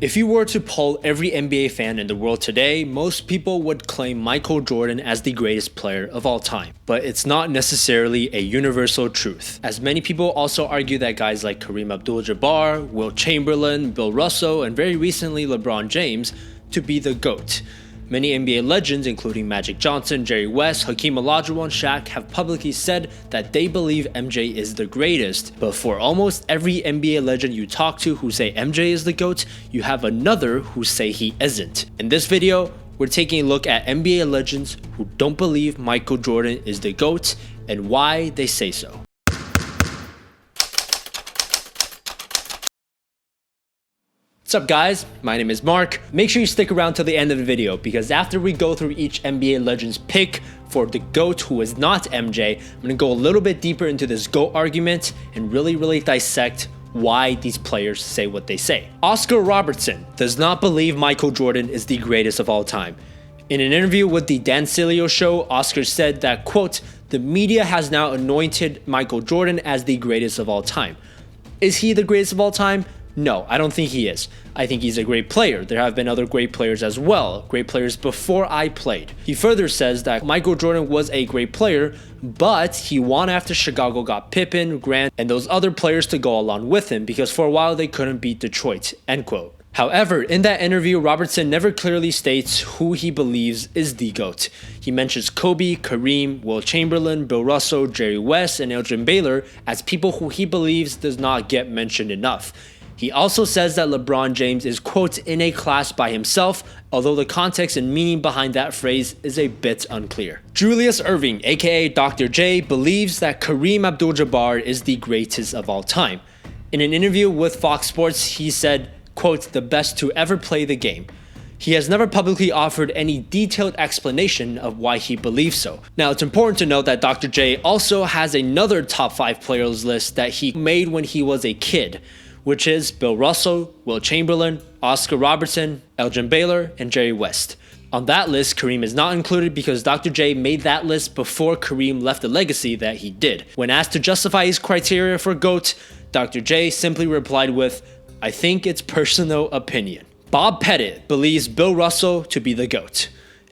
If you were to poll every NBA fan in the world today, most people would claim Michael Jordan as the greatest player of all time. But it's not necessarily a universal truth, as many people also argue that guys like Kareem Abdul-Jabbar, Wilt Chamberlain, Bill Russell, and very recently LeBron James to be the GOAT. Many NBA legends, including Magic Johnson, Jerry West, Hakeem Olajuwon, Shaq, have publicly said that they believe MJ is the greatest. But for almost every NBA legend you talk to who say MJ is the GOAT, you have another who say he isn't. In this video, we're taking a look at NBA legends who don't believe Michael Jordan is the GOAT and why they say so. What's up guys, my name is Mark. Make sure you stick around till the end of the video because after we go through each NBA legend's pick for the GOAT who is not MJ, I'm going to go a little bit deeper into this GOAT argument and really dissect why these players say what they say. Oscar Robertson does not believe Michael Jordan is the greatest of all time. In an interview with the Dan Sileo show, Oscar said that, quote, "The media has now anointed Michael Jordan as the greatest of all time." Is he the greatest of all time? No, I don't think he is. I think he's a great player. There have been other great players as well, great players before I played. He further says that Michael Jordan was a great player, but he won after Chicago got Pippen, Grant, and those other players to go along with him because for a while they couldn't beat Detroit, end quote. However, in that interview, Robertson never clearly states who he believes is the GOAT. He mentions Kobe, Kareem, Wilt Chamberlain, Bill Russell, Jerry West, and Elgin Baylor as people who he believes does not get mentioned enough. He also says that LeBron James is, quote, in a class by himself, although the context and meaning behind that phrase is a bit unclear. Julius Erving, aka Dr. J, believes that Kareem Abdul-Jabbar is the greatest of all time. In an interview with Fox Sports, he said, quote, "the best to ever play the game." He has never publicly offered any detailed explanation of why he believes so. Now, it's important to note that Dr. J also has another top 5 players list that he made when he was a kid, which is Bill Russell, Wilt Chamberlain, Oscar Robertson, Elgin Baylor, and Jerry West. On that list, Kareem is not included because Dr. J made that list before Kareem left the legacy that he did. When asked to justify his criteria for GOAT, Dr. J simply replied with, "I think it's personal opinion." Bob Pettit believes Bill Russell to be the GOAT.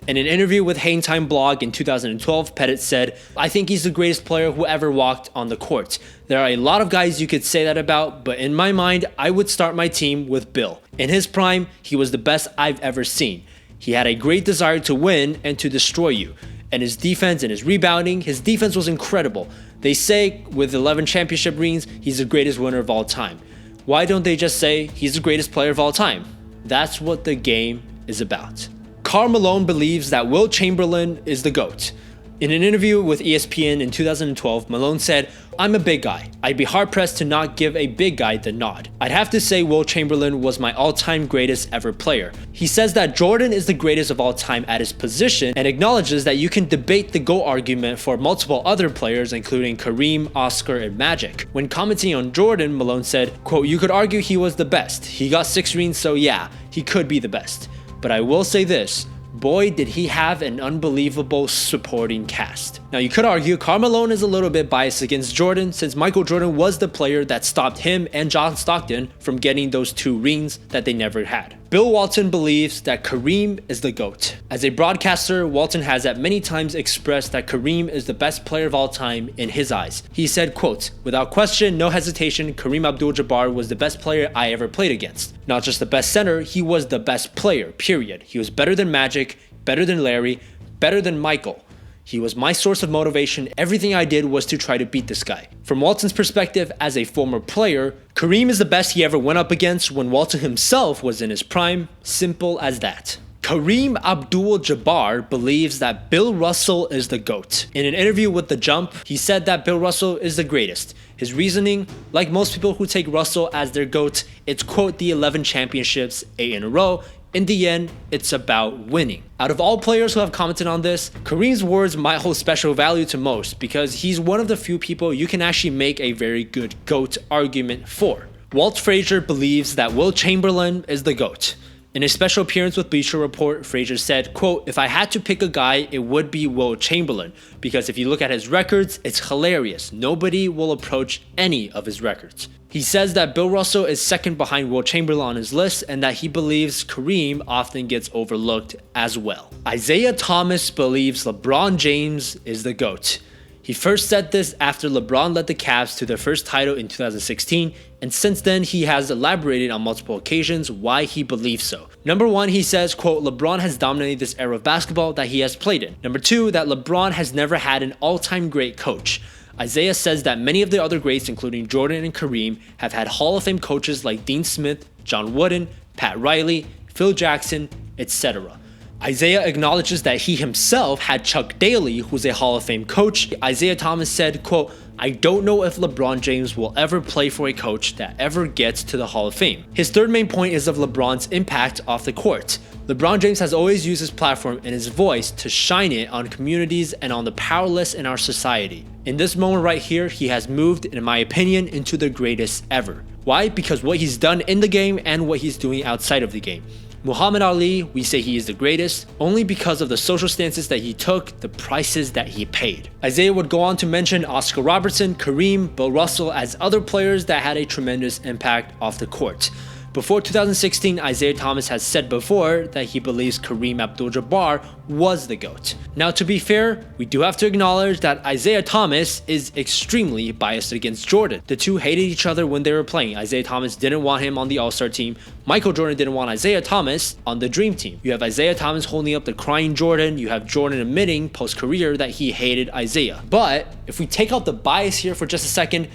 In an interview with Hang Time Blog in 2012, Pettit said, "I think he's the greatest player who ever walked on the court. There are a lot of guys you could say that about, but in my mind, I would start my team with Bill. In his prime, he was the best I've ever seen. He had a great desire to win and to destroy you. And his defense and his rebounding, his defense was incredible. They say with 11 championship rings, he's the greatest winner of all time. Why don't they just say he's the greatest player of all time? That's what the game is about." Malone believes that Wilt Chamberlain is the GOAT. In an interview with ESPN in 2012, Malone said, "I'm a big guy. I'd be hard-pressed to not give a big guy the nod. I'd have to say Wilt Chamberlain was my all-time greatest ever player." He says that Jordan is the greatest of all time at his position and acknowledges that you can debate the GOAT argument for multiple other players including Kareem, Oscar, and Magic. When commenting on Jordan, Malone said, quote, "You could argue he was the best. He got 6 rings, so yeah, he could be the best. But I will say this, boy did he have an unbelievable supporting cast." Now you could argue Malone is a little bit biased against Jordan since Michael Jordan was the player that stopped him and John Stockton from getting those 2 rings that they never had. Bill Walton believes that Kareem is the GOAT. As a broadcaster, Walton has at many times expressed that Kareem is the best player of all time in his eyes. He said, quote, "Without question, no hesitation, Kareem Abdul-Jabbar was the best player I ever played against. Not just the best center, he was the best player, period. He was better than Magic, better than Larry, better than Michael. He was my source of motivation. Everything I did was to try to beat this guy." From Walton's perspective as a former player, Kareem is the best he ever went up against when Walton himself was in his prime. Simple as that. Kareem Abdul-Jabbar believes that Bill Russell is the GOAT. In an interview with The Jump, he said that Bill Russell is the greatest. His reasoning, like most people who take Russell as their GOAT, it's quote the 11 championships, 8 in a row. In the end, it's about winning. Out of all players who have commented on this, Kareem's words might hold special value to most because he's one of the few people you can actually make a very good GOAT argument for. Walt Frazier believes that Wilt Chamberlain is the GOAT. In a special appearance with Bleacher Report, Frazier said, quote, "If I had to pick a guy, it would be Wilt Chamberlain, because if you look at his records, it's hilarious. Nobody will approach any of his records." He says that Bill Russell is second behind Wilt Chamberlain on his list and that he believes Kareem often gets overlooked as well. Isiah Thomas believes LeBron James is the GOAT. He first said this after LeBron led the Cavs to their first title in 2016, and since then he has elaborated on multiple occasions why he believes so. Number one, he says, quote, "LeBron has dominated this era of basketball that he has played in." Number two, that LeBron has never had an all-time great coach. Isiah says that many of the other greats, including Jordan and Kareem, have had Hall of Fame coaches like Dean Smith, John Wooden, Pat Riley, Phil Jackson, etc. Isiah acknowledges that he himself had Chuck Daly, who's a Hall of Fame coach. Isiah Thomas said, quote, "I don't know if LeBron James will ever play for a coach that ever gets to the Hall of Fame." His third main point is of LeBron's impact off the court. LeBron James has always used his platform and his voice to shine it on communities and on the powerless in our society. In this moment right here, he has moved, in my opinion, into the greatest ever. Why? Because what he's done in the game and what he's doing outside of the game. Muhammad Ali, we say he is the greatest only because of the social stances that he took, the prices that he paid. Isiah would go on to mention Oscar Robertson, Kareem, Bill Russell as other players that had a tremendous impact off the court. Before 2016, Isiah Thomas has said before that he believes Kareem Abdul-Jabbar was the GOAT. Now, to be fair, we do have to acknowledge that Isiah Thomas is extremely biased against Jordan. The two hated each other when they were playing. Isiah Thomas didn't want him on the All-Star team. Michael Jordan didn't want Isiah Thomas on the Dream Team. You have Isiah Thomas holding up the crying Jordan. You have Jordan admitting post-career that he hated Isiah. But if we take out the bias here for just a second,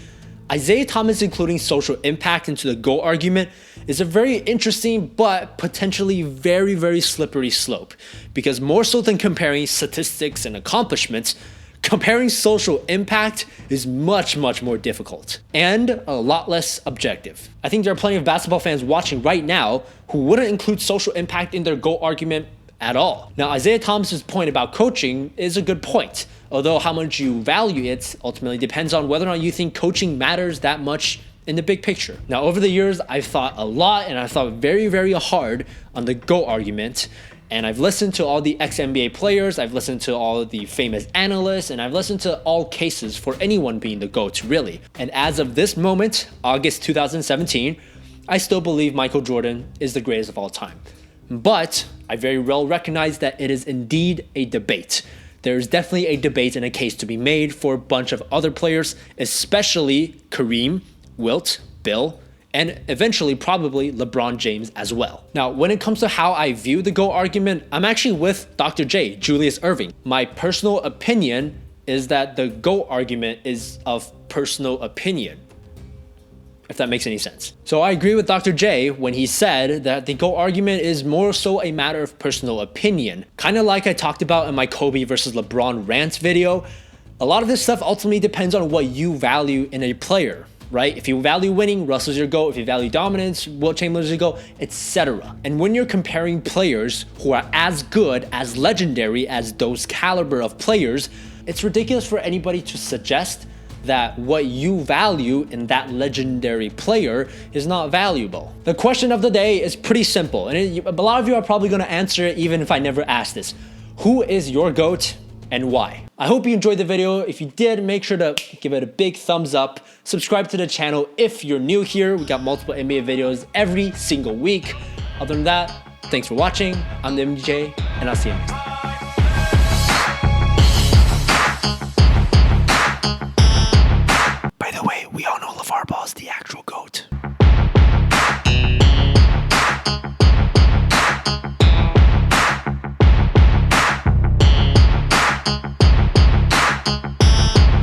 Isiah Thomas including social impact into the GOAT argument is a very interesting but potentially very, very slippery slope, because more so than comparing statistics and accomplishments, comparing social impact is much, much more difficult and a lot less objective. I think there are plenty of basketball fans watching right now who wouldn't include social impact in their GOAT argument at all. Now, Isiah Thomas's point about coaching is a good point, although how much you value it ultimately depends on whether or not you think coaching matters that much in the big picture. Now, over the years, I've thought a lot and I've thought very, very hard on the GOAT argument, and I've listened to all the ex-NBA players, I've listened to all the famous analysts, and I've listened to all cases for anyone being the GOAT, really. And as of this moment, August 2017, I still believe Michael Jordan is the greatest of all time. But I very well recognize that it is indeed a debate. There is definitely a debate and a case to be made for a bunch of other players, especially Kareem, Wilt, Bill, and eventually probably LeBron James as well. Now, when it comes to how I view the GOAT argument, I'm actually with Dr. J, Julius Erving. My personal opinion is that the GOAT argument is of personal opinion, if that makes any sense. So I agree with Dr. J when he said that the GOAT argument is more so a matter of personal opinion. Kind of like I talked about in my Kobe versus LeBron rant video, a lot of this stuff ultimately depends on what you value in a player, right? If you value winning, Russell's your GOAT. If you value dominance, Wilt Chamberlain's your GOAT, etc. And when you're comparing players who are as good, as legendary as those caliber of players, it's ridiculous for anybody to suggest that what you value in that legendary player is not valuable. The question of the day is pretty simple, and a lot of you are probably going to answer it even if I never ask this. Who is your GOAT and why? I hope you enjoyed the video. If you did, make sure to give it a big thumbs up. Subscribe to the channel if you're new here. We got multiple NBA videos every single week. Other than that, thanks for watching. I'm the MJ, and I'll see you next time.